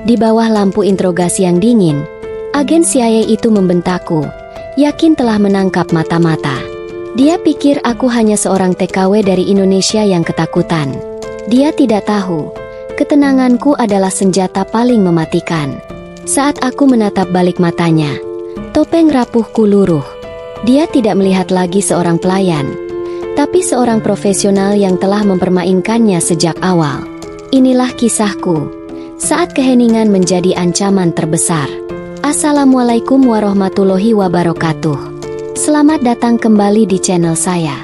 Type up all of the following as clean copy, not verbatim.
Di bawah lampu interogasi yang dingin, agen CIA itu membentakku, yakin telah menangkap mata-mata. Dia pikir aku hanya seorang TKW dari Indonesia yang ketakutan. Dia tidak tahu, ketenanganku adalah senjata paling mematikan. Saat aku menatap balik matanya, topeng rapuhku luruh. Dia tidak melihat lagi seorang pelayan, tapi seorang profesional yang telah mempermainkannya sejak awal. Inilah kisahku saat keheningan menjadi ancaman terbesar. Assalamualaikum warahmatullahi wabarakatuh. Selamat datang kembali di channel saya.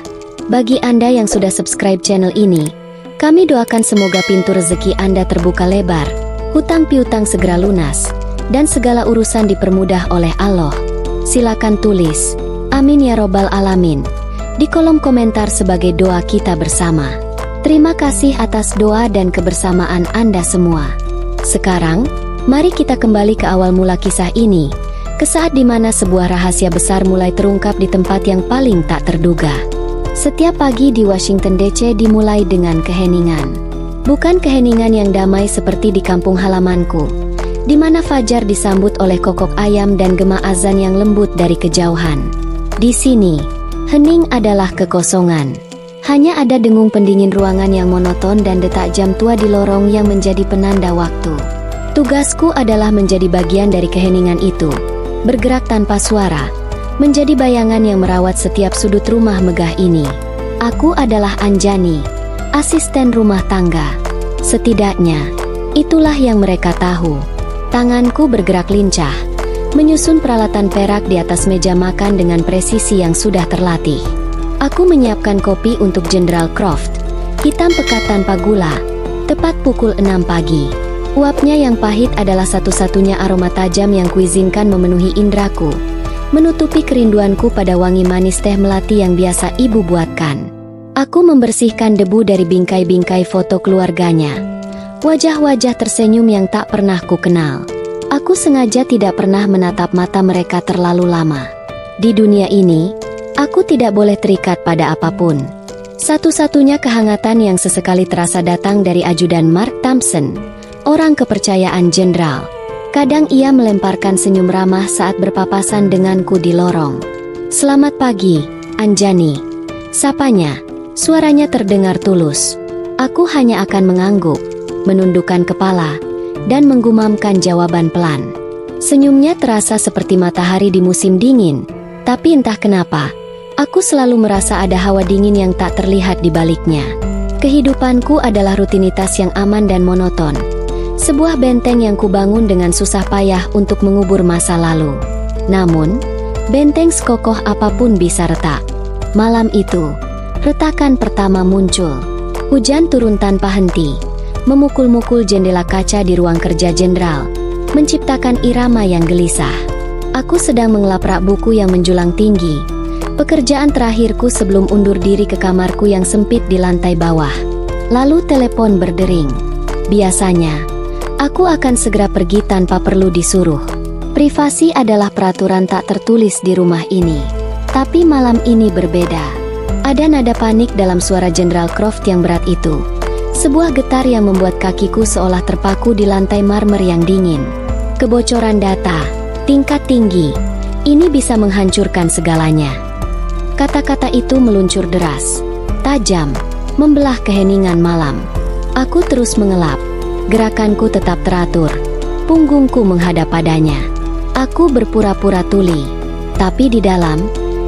Bagi Anda yang sudah subscribe channel ini, kami doakan semoga pintu rezeki Anda terbuka lebar, hutang piutang segera lunas, dan segala urusan dipermudah oleh Allah. Silakan tulis, amin ya robbal alamin, di kolom komentar sebagai doa kita bersama. Terima kasih atas doa dan kebersamaan Anda semua. Sekarang, mari kita kembali ke awal mula kisah ini, ke saat dimana sebuah rahasia besar mulai terungkap di tempat yang paling tak terduga. Setiap pagi di Washington DC dimulai dengan keheningan. Bukan keheningan yang damai seperti di kampung halamanku, di mana fajar disambut oleh kokok ayam dan gema azan yang lembut dari kejauhan. Di sini, hening adalah kekosongan. Hanya ada dengung pendingin ruangan yang monoton dan detak jam tua di lorong yang menjadi penanda waktu. Tugasku adalah menjadi bagian dari keheningan itu, bergerak tanpa suara, menjadi bayangan yang merawat setiap sudut rumah megah ini. Aku adalah Anjani, asisten rumah tangga. Setidaknya, itulah yang mereka tahu. Tanganku bergerak lincah, menyusun peralatan perak di atas meja makan dengan presisi yang sudah terlatih. Aku menyiapkan kopi untuk Jenderal Croft, hitam pekat tanpa gula, tepat pukul 6 pagi. Uapnya yang pahit adalah satu-satunya aroma tajam yang kuizinkan memenuhi indraku, menutupi kerinduanku pada wangi manis teh melati yang biasa ibu buatkan. Aku membersihkan debu dari bingkai-bingkai foto keluarganya, wajah-wajah tersenyum yang tak pernah ku kenal. Aku sengaja tidak pernah menatap mata mereka terlalu lama. Di dunia ini, aku tidak boleh terikat pada apapun. Satu-satunya kehangatan yang sesekali terasa datang dari ajudan Mark Thompson, orang kepercayaan jenderal. Kadang ia melemparkan senyum ramah saat berpapasan denganku di lorong. "Selamat pagi, Anjani," sapanya. Suaranya terdengar tulus. Aku hanya akan mengangguk, menundukkan kepala, dan menggumamkan jawaban pelan. Senyumnya terasa seperti matahari di musim dingin, tapi entah kenapa, aku selalu merasa ada hawa dingin yang tak terlihat di baliknya. Kehidupanku adalah rutinitas yang aman dan monoton. Sebuah benteng yang kubangun dengan susah payah untuk mengubur masa lalu. Namun, benteng sekokoh apapun bisa retak. Malam itu, retakan pertama muncul. Hujan turun tanpa henti, memukul-mukul jendela kaca di ruang kerja jenderal, menciptakan irama yang gelisah. Aku sedang mengelaprak buku yang menjulang tinggi, pekerjaan terakhirku sebelum undur diri ke kamarku yang sempit di lantai bawah. Lalu telepon berdering. Biasanya, aku akan segera pergi tanpa perlu disuruh. Privasi adalah peraturan tak tertulis di rumah ini. Tapi malam ini berbeda. Ada nada panik dalam suara Jenderal Croft yang berat itu. Sebuah getar yang membuat kakiku seolah terpaku di lantai marmer yang dingin. Kebocoran data, tingkat tinggi. Ini bisa menghancurkan segalanya. Kata-kata itu meluncur deras, tajam, membelah keheningan malam. Aku terus mengelap. Gerakanku tetap teratur. Punggungku menghadap padanya. Aku berpura-pura tuli. Tapi di dalam,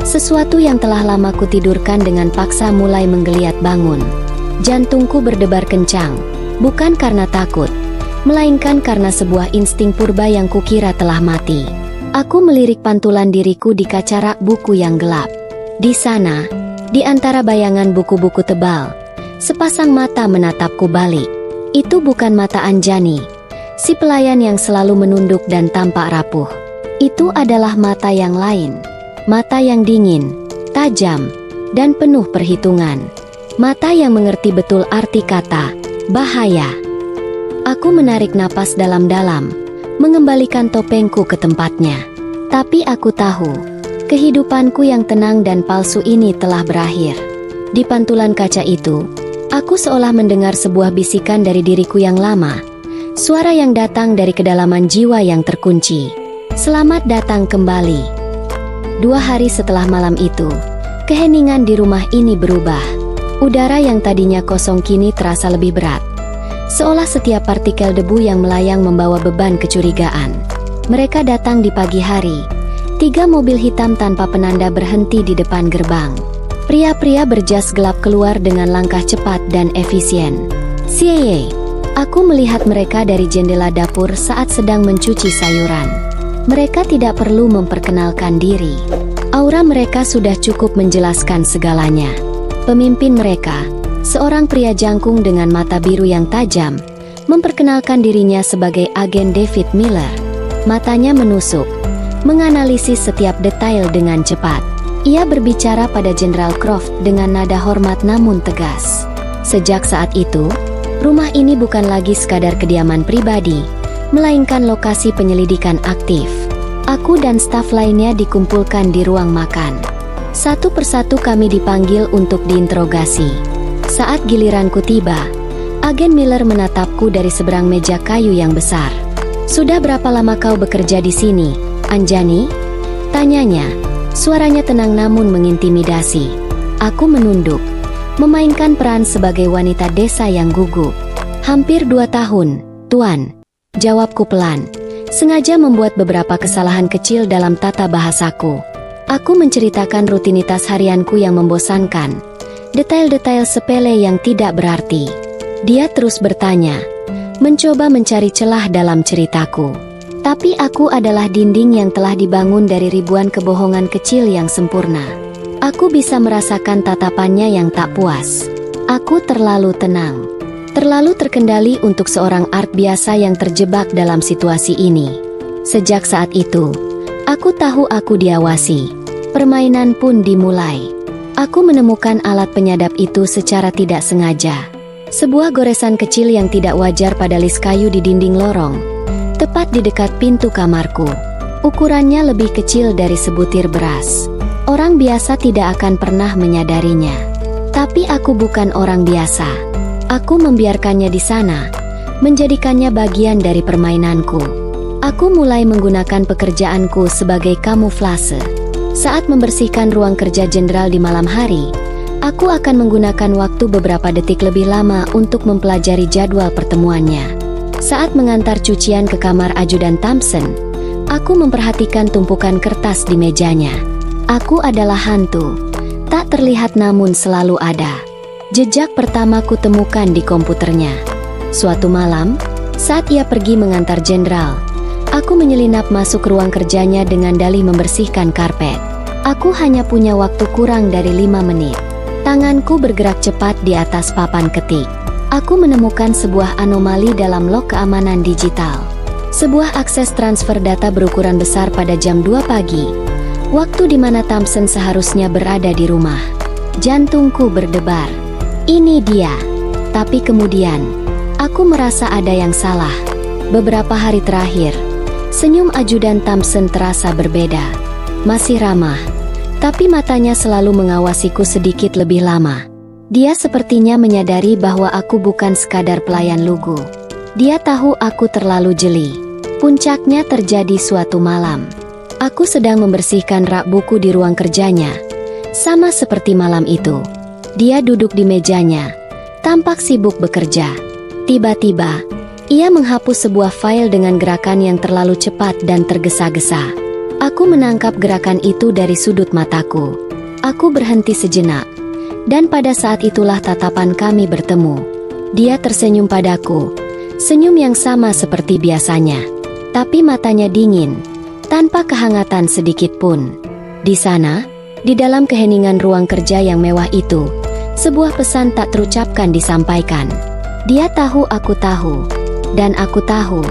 sesuatu yang telah lama kutidurkan dengan paksa mulai menggeliat bangun. Jantungku berdebar kencang, bukan karena takut, melainkan karena sebuah insting purba yang kukira telah mati. Aku melirik pantulan diriku di kaca rak buku yang gelap. Di sana, di antara bayangan buku-buku tebal, sepasang mata menatapku balik. Itu bukan mata Anjani, si pelayan yang selalu menunduk dan tampak rapuh. Itu adalah mata yang lain. Mata yang dingin, tajam, dan penuh perhitungan. Mata yang mengerti betul arti kata bahaya. Aku menarik napas dalam-dalam, mengembalikan topengku ke tempatnya. Tapi aku tahu, kehidupanku yang tenang dan palsu ini telah berakhir. Di pantulan kaca itu, aku seolah mendengar sebuah bisikan dari diriku yang lama, Suara yang datang dari kedalaman jiwa yang terkunci. Selamat datang kembali. 2 hari setelah malam itu, keheningan di rumah ini berubah. Udara yang tadinya kosong kini terasa lebih berat. Seolah setiap partikel debu yang melayang membawa beban kecurigaan. Mereka datang di pagi hari. 3 mobil hitam tanpa penanda berhenti di depan gerbang. Pria-pria berjas gelap keluar dengan langkah cepat dan efisien. "Sieye." Aku melihat mereka dari jendela dapur saat sedang mencuci sayuran. Mereka tidak perlu memperkenalkan diri. Aura mereka sudah cukup menjelaskan segalanya. Pemimpin mereka, seorang pria jangkung dengan mata biru yang tajam, memperkenalkan dirinya sebagai agen David Miller. Matanya menusuk, menganalisis setiap detail dengan cepat. Ia berbicara pada Jenderal Croft dengan nada hormat namun tegas. Sejak saat itu, rumah ini bukan lagi sekadar kediaman pribadi, melainkan lokasi penyelidikan aktif. Aku dan staf lainnya dikumpulkan di ruang makan. Satu persatu kami dipanggil untuk diinterogasi. Saat giliranku tiba, agen Miller menatapku dari seberang meja kayu yang besar. "Sudah berapa lama kau bekerja di sini, Anjani?" tanyanya. Suaranya tenang namun mengintimidasi. Aku menunduk, memainkan peran sebagai wanita desa yang gugup. "Hampir 2 tahun, Tuan," jawabku pelan, sengaja membuat beberapa kesalahan kecil dalam tata bahasaku. Aku menceritakan rutinitas harianku yang membosankan, detail-detail sepele yang tidak berarti. Dia terus bertanya, mencoba mencari celah dalam ceritaku. Tapi aku adalah dinding yang telah dibangun dari ribuan kebohongan kecil yang sempurna. Aku bisa merasakan tatapannya yang tak puas. Aku terlalu tenang, terlalu terkendali untuk seorang art biasa yang terjebak dalam situasi ini. Sejak saat itu, aku tahu aku diawasi. Permainan pun dimulai. Aku menemukan alat penyadap itu secara tidak sengaja. Sebuah goresan kecil yang tidak wajar pada list kayu di dinding lorong, tepat di dekat pintu kamarku. Ukurannya lebih kecil dari sebutir beras. Orang biasa tidak akan pernah menyadarinya. Tapi aku bukan orang biasa. Aku membiarkannya di sana, menjadikannya bagian dari permainanku. Aku mulai menggunakan pekerjaanku sebagai kamuflase. Saat membersihkan ruang kerja jenderal di malam hari, aku akan menggunakan waktu beberapa detik lebih lama untuk mempelajari jadwal pertemuannya. Saat mengantar cucian ke kamar ajudan Thompson, aku memperhatikan tumpukan kertas di mejanya. Aku adalah hantu, tak terlihat namun selalu ada. Jejak pertama ku temukan di komputernya. Suatu malam, saat ia pergi mengantar jenderal, aku menyelinap masuk ruang kerjanya dengan dalih membersihkan karpet. Aku hanya punya waktu kurang dari 5 menit. Tanganku bergerak cepat di atas papan ketik. Aku menemukan sebuah anomali dalam log keamanan digital. Sebuah akses transfer data berukuran besar pada jam 2 pagi, waktu di mana Thompson seharusnya berada di rumah. Jantungku berdebar. Ini dia. Tapi kemudian, aku merasa ada yang salah. Beberapa hari terakhir, senyum ajudan Thompson terasa berbeda. Masih ramah, tapi matanya selalu mengawasiku sedikit lebih lama. Dia sepertinya menyadari bahwa aku bukan sekadar pelayan lugu. Dia tahu aku terlalu jeli. Puncaknya terjadi suatu malam. Aku sedang membersihkan rak buku di ruang kerjanya. Sama seperti malam itu, dia duduk di mejanya, tampak sibuk bekerja. Tiba-tiba, ia menghapus sebuah file dengan gerakan yang terlalu cepat dan tergesa-gesa. Aku menangkap gerakan itu dari sudut mataku. Aku berhenti sejenak. Dan pada saat itulah tatapan kami bertemu. Dia tersenyum padaku, senyum yang sama seperti biasanya. Tapi matanya dingin, tanpa kehangatan sedikit pun. Di sana, di dalam keheningan ruang kerja yang mewah itu, sebuah pesan tak terucapkan disampaikan. Dia tahu aku tahu. Dan aku tahu,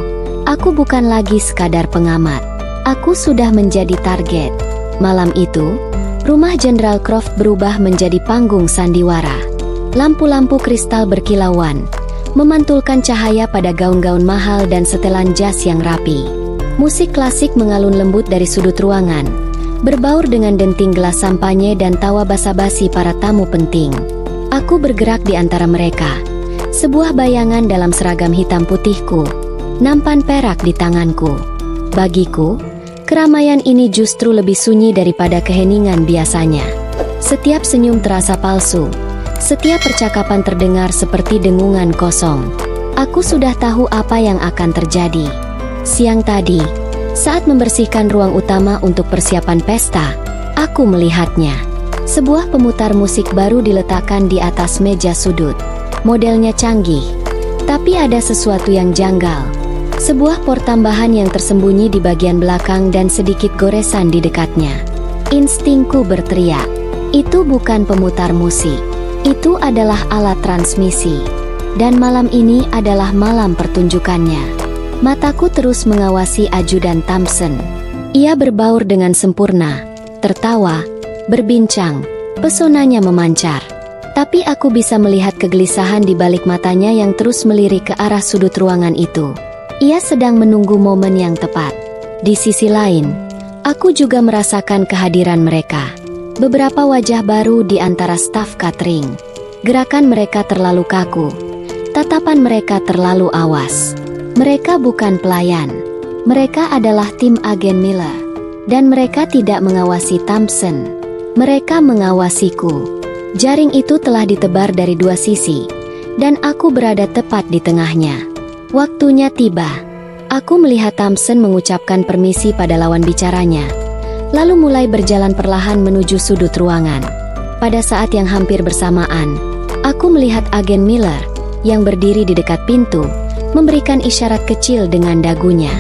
aku bukan lagi sekadar pengamat. Aku sudah menjadi target. Malam itu, rumah Jenderal Croft berubah menjadi panggung sandiwara. Lampu-lampu kristal berkilauan, memantulkan cahaya pada gaun-gaun mahal dan setelan jas yang rapi. Musik klasik mengalun lembut dari sudut ruangan, berbaur dengan denting gelas sampanye dan tawa basa-basi para tamu penting. Aku bergerak di antara mereka, sebuah bayangan dalam seragam hitam putihku, nampan perak di tanganku. Bagiku, keramaian ini justru lebih sunyi daripada keheningan biasanya. Setiap senyum terasa palsu, setiap percakapan terdengar seperti dengungan kosong. Aku sudah tahu apa yang akan terjadi. Siang tadi, saat membersihkan ruang utama untuk persiapan pesta, aku melihatnya. Sebuah pemutar musik baru diletakkan di atas meja sudut. Modelnya canggih, tapi ada sesuatu yang janggal. Sebuah port tambahan yang tersembunyi di bagian belakang dan sedikit goresan di dekatnya. Instingku berteriak, itu bukan pemutar musik. Itu adalah alat transmisi. Dan malam ini adalah malam pertunjukannya. Mataku terus mengawasi ajudan Thompson. Ia berbaur dengan sempurna, tertawa, berbincang, pesonanya memancar. Tapi aku bisa melihat kegelisahan di balik matanya yang terus melirik ke arah sudut ruangan itu. Ia sedang menunggu momen yang tepat. Di sisi lain, aku juga merasakan kehadiran mereka. Beberapa wajah baru di antara staf catering. Gerakan mereka terlalu kaku. Tatapan mereka terlalu awas. Mereka bukan pelayan. Mereka adalah tim agen Miller. Dan mereka tidak mengawasi Thompson. Mereka mengawasiku. Jaring itu telah ditebar dari dua sisi. Dan aku berada tepat di tengahnya. Waktunya tiba. Aku melihat Thompson mengucapkan permisi pada lawan bicaranya. Lalu mulai berjalan perlahan menuju sudut ruangan. Pada saat yang hampir bersamaan, aku melihat agen Miller yang berdiri di dekat pintu, memberikan isyarat kecil dengan dagunya.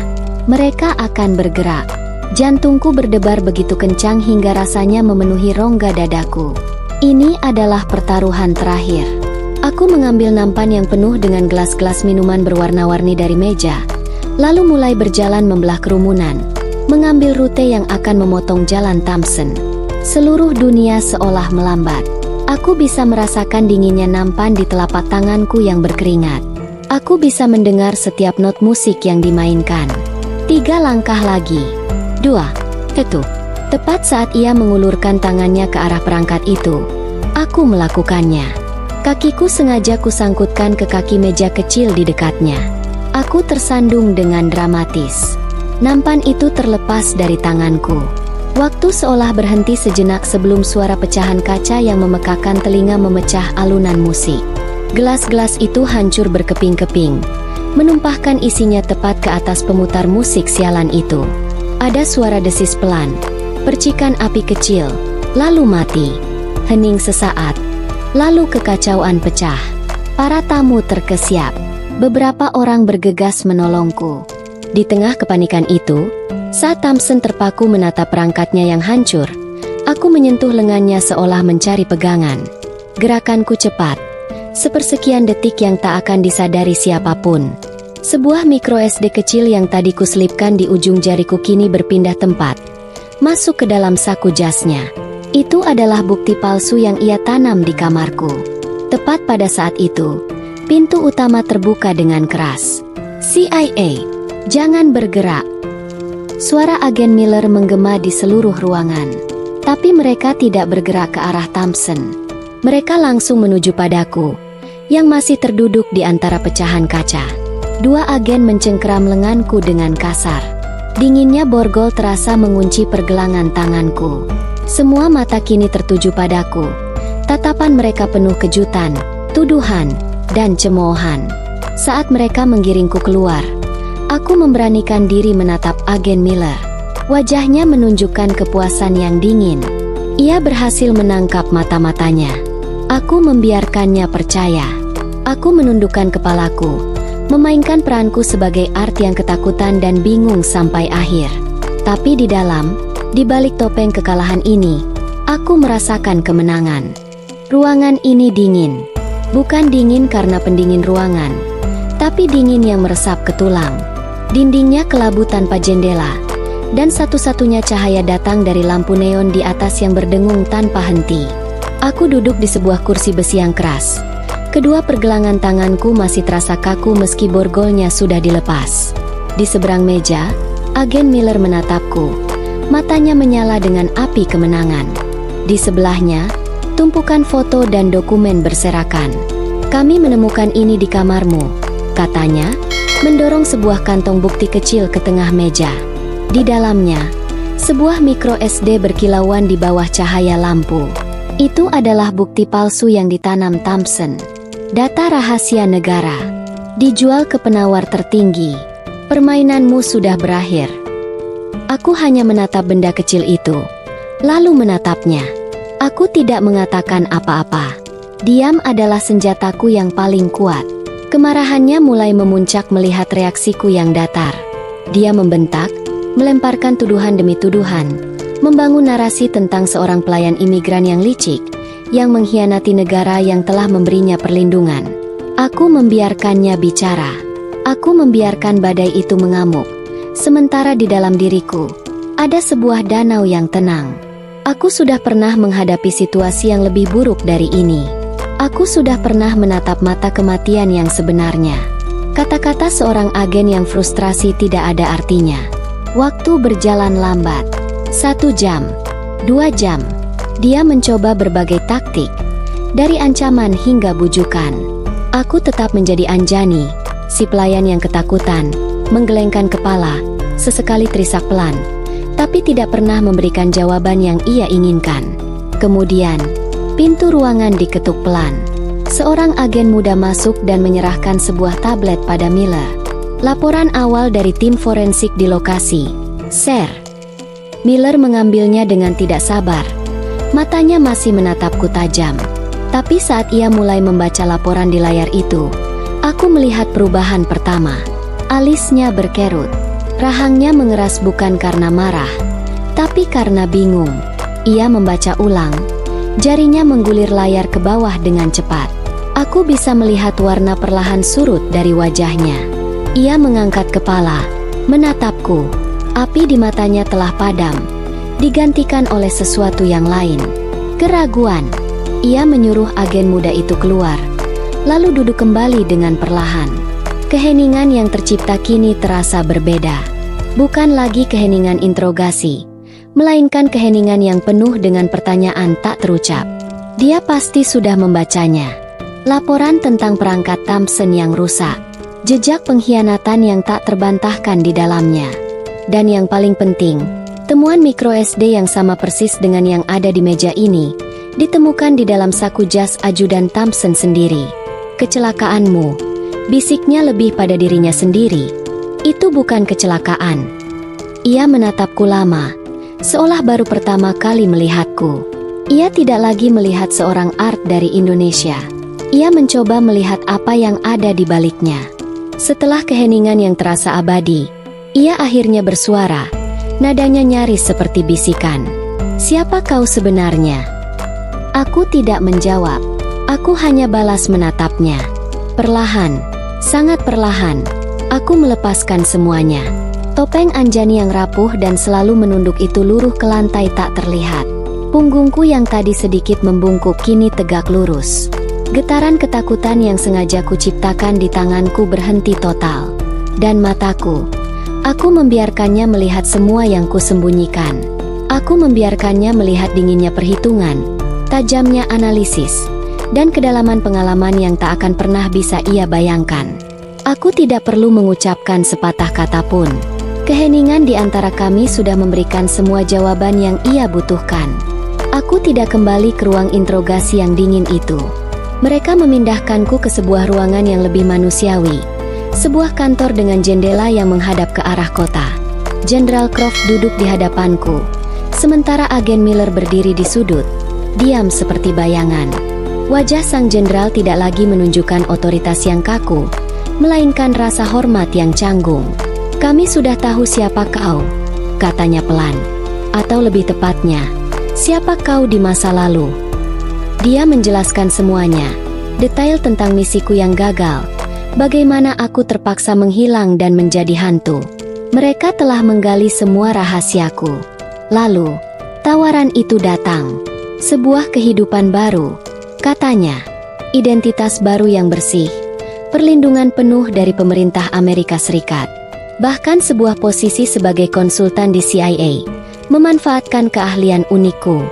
Mereka akan bergerak. Jantungku berdebar begitu kencang hingga rasanya memenuhi rongga dadaku. Ini adalah pertaruhan terakhir. Aku mengambil nampan yang penuh dengan gelas-gelas minuman berwarna-warni dari meja, lalu mulai berjalan membelah kerumunan, mengambil rute yang akan memotong jalan Thompson. Seluruh dunia seolah melambat. Aku bisa merasakan dinginnya nampan di telapak tanganku yang berkeringat. Aku bisa mendengar setiap not musik yang dimainkan. 3 langkah lagi. 2. Ketuk. Tepat saat ia mengulurkan tangannya ke arah perangkat itu, aku melakukannya. Kakiku sengaja kusangkutkan ke kaki meja kecil di dekatnya. Aku tersandung dengan dramatis. Nampan itu terlepas dari tanganku. Waktu seolah berhenti sejenak sebelum suara pecahan kaca yang memekakan telinga memecah alunan musik. Gelas-gelas itu hancur berkeping-keping, menumpahkan isinya tepat ke atas pemutar musik sialan itu. Ada suara desis pelan, percikan api kecil, lalu mati. Hening sesaat, lalu kekacauan pecah. Para tamu terkesiap. Beberapa orang bergegas menolongku. Di tengah kepanikan itu, saat Thompson terpaku menatap perangkatnya yang hancur, aku menyentuh lengannya seolah mencari pegangan. Gerakanku cepat, sepersekian detik yang tak akan disadari siapapun. Sebuah micro SD kecil yang tadi kuselipkan di ujung jariku kini berpindah tempat, masuk ke dalam saku jasnya. Itu adalah bukti palsu yang ia tanam di kamarku. Tepat pada saat itu, pintu utama terbuka dengan keras. CIA, jangan bergerak. Suara agen Miller menggema di seluruh ruangan. Tapi mereka tidak bergerak ke arah Thompson. Mereka langsung menuju padaku, yang masih terduduk di antara pecahan kaca. 2 agen mencengkeram lenganku dengan kasar. Dinginnya borgol terasa mengunci pergelangan tanganku. Semua mata kini tertuju padaku. Tatapan mereka penuh kejutan, tuduhan, dan cemoohan. Saat mereka menggiringku keluar, aku memberanikan diri menatap agen Miller. Wajahnya menunjukkan kepuasan yang dingin. Ia berhasil menangkap mata-matanya. Aku membiarkannya percaya. Aku menundukkan kepalaku, memainkan peranku sebagai Art yang ketakutan dan bingung sampai akhir. Tapi di dalam, di balik topeng kekalahan ini, aku merasakan kemenangan. Ruangan ini dingin. Bukan dingin karena pendingin ruangan, tapi dingin yang meresap ke tulang. Dindingnya kelabu tanpa jendela, dan satu-satunya cahaya datang dari lampu neon di atas yang berdengung tanpa henti. Aku duduk di sebuah kursi besi yang keras. Kedua pergelangan tanganku masih terasa kaku meski borgolnya sudah dilepas. Di seberang meja, agen Miller menatapku. Matanya menyala dengan api kemenangan. Di sebelahnya, tumpukan foto dan dokumen berserakan. Kami menemukan ini di kamarmu, katanya. mendorong sebuah kantong bukti kecil ke tengah meja. Di dalamnya, sebuah micro SD berkilauan di bawah cahaya lampu. Itu adalah bukti palsu yang ditanam Thompson. Data rahasia negara. Dijual ke penawar tertinggi. Permainanmu sudah berakhir. Aku hanya menatap benda kecil itu, lalu menatapnya. Aku tidak mengatakan apa-apa. Diam adalah senjataku yang paling kuat. Kemarahannya mulai memuncak melihat reaksiku yang datar. Dia membentak, melemparkan tuduhan demi tuduhan, membangun narasi tentang seorang pelayan imigran yang licik, yang mengkhianati negara yang telah memberinya perlindungan. Aku membiarkannya bicara. Aku membiarkan badai itu mengamuk. Sementara di dalam diriku, ada sebuah danau yang tenang. Aku sudah pernah menghadapi situasi yang lebih buruk dari ini. Aku sudah pernah menatap mata kematian yang sebenarnya. Kata-kata seorang agen yang frustrasi tidak ada artinya. Waktu berjalan lambat. 1 jam, 2 jam. Dia mencoba berbagai taktik, dari ancaman hingga bujukan. Aku tetap menjadi Anjani, si pelayan yang ketakutan, menggelengkan kepala, sesekali terisak pelan, tapi tidak pernah memberikan jawaban yang ia inginkan. Kemudian, pintu ruangan diketuk pelan. Seorang agen muda masuk dan menyerahkan sebuah tablet pada Miller. Laporan awal dari tim forensik di lokasi, Sir. Miller mengambilnya dengan tidak sabar. Matanya masih menatapku tajam. Tapi saat ia mulai membaca laporan di layar itu, aku melihat perubahan pertama. Alisnya berkerut. Rahangnya mengeras bukan karena marah, tapi karena bingung. Ia membaca ulang. Jarinya menggulir layar ke bawah dengan cepat. Aku bisa melihat warna perlahan surut dari wajahnya. Ia mengangkat kepala, menatapku. Api di matanya telah padam, digantikan oleh sesuatu yang lain. Keraguan. Ia menyuruh agen muda itu keluar, lalu duduk kembali dengan perlahan. Keheningan yang tercipta kini terasa berbeda. Bukan lagi keheningan interogasi, melainkan keheningan yang penuh dengan pertanyaan tak terucap. Dia pasti sudah membacanya. Laporan tentang perangkat Thompson yang rusak, jejak pengkhianatan yang tak terbantahkan di dalamnya. Dan yang paling penting, temuan micro SD yang sama persis dengan yang ada di meja ini, ditemukan di dalam saku jas ajudan Thompson sendiri. Kecelakaanmu, bisiknya lebih pada dirinya sendiri. Itu bukan kecelakaan. Ia menatapku lama, seolah baru pertama kali melihatku. Ia tidak lagi melihat seorang art dari Indonesia. Ia mencoba melihat apa yang ada di baliknya. Setelah keheningan yang terasa abadi, ia akhirnya bersuara. Nadanya nyaris seperti bisikan. "Siapa kau sebenarnya?" Aku tidak menjawab. Aku hanya balas menatapnya. Perlahan, sangat perlahan, aku melepaskan semuanya. Topeng Anjani yang rapuh dan selalu menunduk itu luruh ke lantai tak terlihat. Punggungku yang tadi sedikit membungkuk kini tegak lurus. Getaran ketakutan yang sengaja kuciptakan di tanganku berhenti total. Dan mataku, aku membiarkannya melihat semua yang kusembunyikan. Aku membiarkannya melihat dinginnya perhitungan, tajamnya analisis, dan kedalaman pengalaman yang tak akan pernah bisa ia bayangkan. Aku tidak perlu mengucapkan sepatah kata pun. Keheningan di antara kami sudah memberikan semua jawaban yang ia butuhkan. Aku tidak kembali ke ruang interogasi yang dingin itu. Mereka memindahkanku ke sebuah ruangan yang lebih manusiawi. Sebuah kantor dengan jendela yang menghadap ke arah kota. Jenderal Croft duduk di hadapanku, sementara agen Miller berdiri di sudut, diam seperti bayangan. Wajah sang jenderal tidak lagi menunjukkan otoritas yang kaku, melainkan rasa hormat yang canggung. "Kami sudah tahu siapa kau," katanya pelan. Atau lebih tepatnya, siapa kau di masa lalu. Dia menjelaskan semuanya, detail tentang misiku yang gagal, bagaimana aku terpaksa menghilang dan menjadi hantu. Mereka telah menggali semua rahasiaku. Lalu, tawaran itu datang. Sebuah kehidupan baru, katanya. Identitas baru yang bersih, perlindungan penuh dari pemerintah Amerika Serikat. Bahkan sebuah posisi sebagai konsultan di CIA, memanfaatkan keahlian unikku.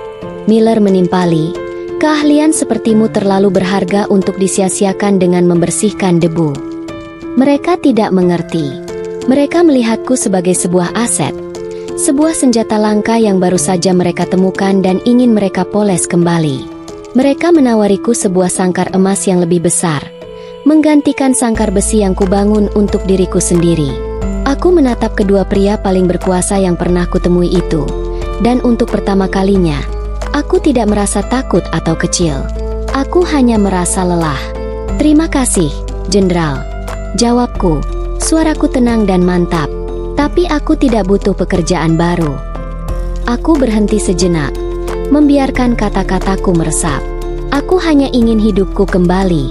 Miller menimpali, "Keahlian sepertimu terlalu berharga untuk disia-siakan dengan membersihkan debu." Mereka tidak mengerti. Mereka melihatku sebagai sebuah aset, sebuah senjata langka yang baru saja mereka temukan dan ingin mereka poles kembali. Mereka menawariku sebuah sangkar emas yang lebih besar, menggantikan sangkar besi yang kubangun untuk diriku sendiri. Aku menatap kedua pria paling berkuasa yang pernah kutemui itu, dan untuk pertama kalinya, aku tidak merasa takut atau kecil. Aku hanya merasa lelah. "Terima kasih, Jenderal," jawabku. Suaraku tenang dan mantap. Tapi aku tidak butuh pekerjaan baru. Aku berhenti sejenak, membiarkan kata-kataku meresap. Aku hanya ingin hidupku kembali.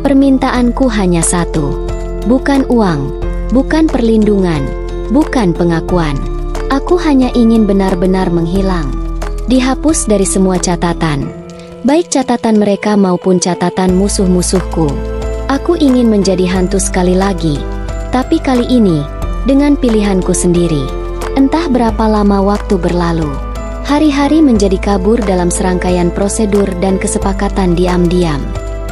Permintaanku hanya satu. Bukan uang, bukan perlindungan, bukan pengakuan. Aku hanya ingin benar-benar menghilang. Dihapus dari semua catatan, baik catatan mereka maupun catatan musuh-musuhku. Aku ingin menjadi hantu sekali lagi, tapi kali ini dengan pilihanku sendiri. Entah berapa lama waktu berlalu. Hari-hari menjadi kabur dalam serangkaian prosedur dan kesepakatan diam-diam.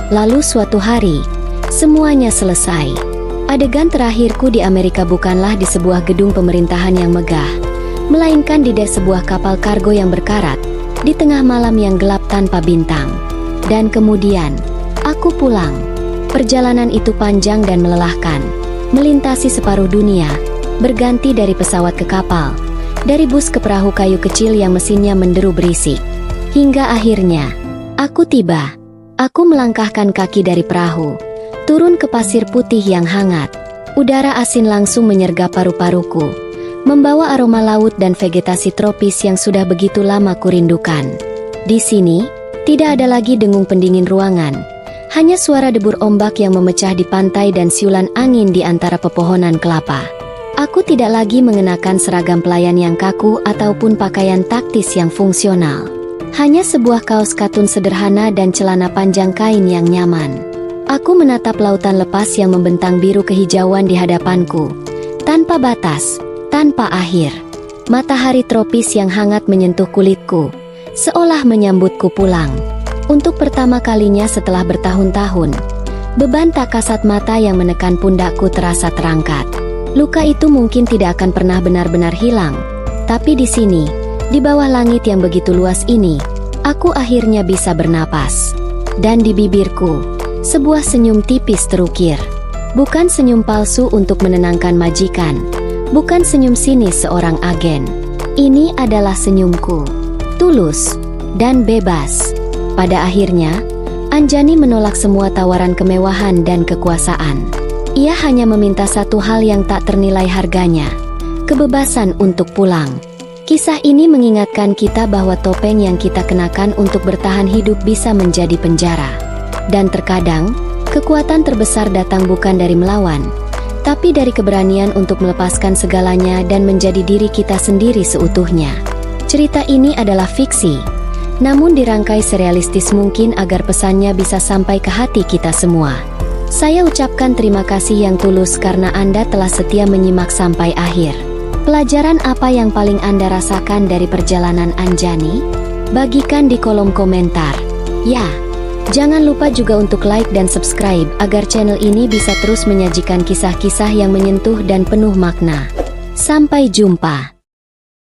Lalu suatu hari, semuanya selesai. Adegan terakhirku di Amerika bukanlah di sebuah gedung pemerintahan yang megah, melainkan di dek sebuah kapal kargo yang berkarat, di tengah malam yang gelap tanpa bintang. Dan kemudian, aku pulang. Perjalanan itu panjang dan melelahkan. Melintasi separuh dunia, berganti dari pesawat ke kapal, dari bus ke perahu kayu kecil yang mesinnya menderu berisik. Hingga akhirnya, aku tiba. Aku melangkahkan kaki dari perahu, turun ke pasir putih yang hangat. Udara asin langsung menyergap paru-paruku, membawa aroma laut dan vegetasi tropis yang sudah begitu lama kurindukan. Di sini, tidak ada lagi dengung pendingin ruangan, hanya suara debur ombak yang memecah di pantai dan siulan angin di antara pepohonan kelapa. Aku tidak lagi mengenakan seragam pelayan yang kaku ataupun pakaian taktis yang fungsional. Hanya sebuah kaos katun sederhana dan celana panjang kain yang nyaman. Aku menatap lautan lepas yang membentang biru kehijauan di hadapanku, tanpa batas, tanpa akhir. Matahari tropis yang hangat menyentuh kulitku, seolah menyambutku pulang. Untuk pertama kalinya setelah bertahun-tahun, beban tak kasat mata yang menekan pundakku terasa terangkat. Luka itu mungkin tidak akan pernah benar-benar hilang, tapi di sini, di bawah langit yang begitu luas ini, aku akhirnya bisa bernapas. Dan di bibirku, sebuah senyum tipis terukir. Bukan senyum palsu untuk menenangkan majikan, bukan senyum sinis seorang agen. Ini adalah senyumku, tulus dan bebas. Pada akhirnya, Anjani menolak semua tawaran kemewahan dan kekuasaan. Ia hanya meminta satu hal yang tak ternilai harganya, kebebasan untuk pulang. Kisah ini mengingatkan kita bahwa topeng yang kita kenakan untuk bertahan hidup bisa menjadi penjara. Dan terkadang, kekuatan terbesar datang bukan dari melawan, tapi dari keberanian untuk melepaskan segalanya dan menjadi diri kita sendiri seutuhnya. Cerita ini adalah fiksi, namun dirangkai serealistis mungkin agar pesannya bisa sampai ke hati kita semua. Saya ucapkan terima kasih yang tulus karena Anda telah setia menyimak sampai akhir. Pelajaran apa yang paling Anda rasakan dari perjalanan Anjani? Bagikan di kolom komentar. Ya, jangan lupa juga untuk like dan subscribe agar channel ini bisa terus menyajikan kisah-kisah yang menyentuh dan penuh makna. Sampai jumpa.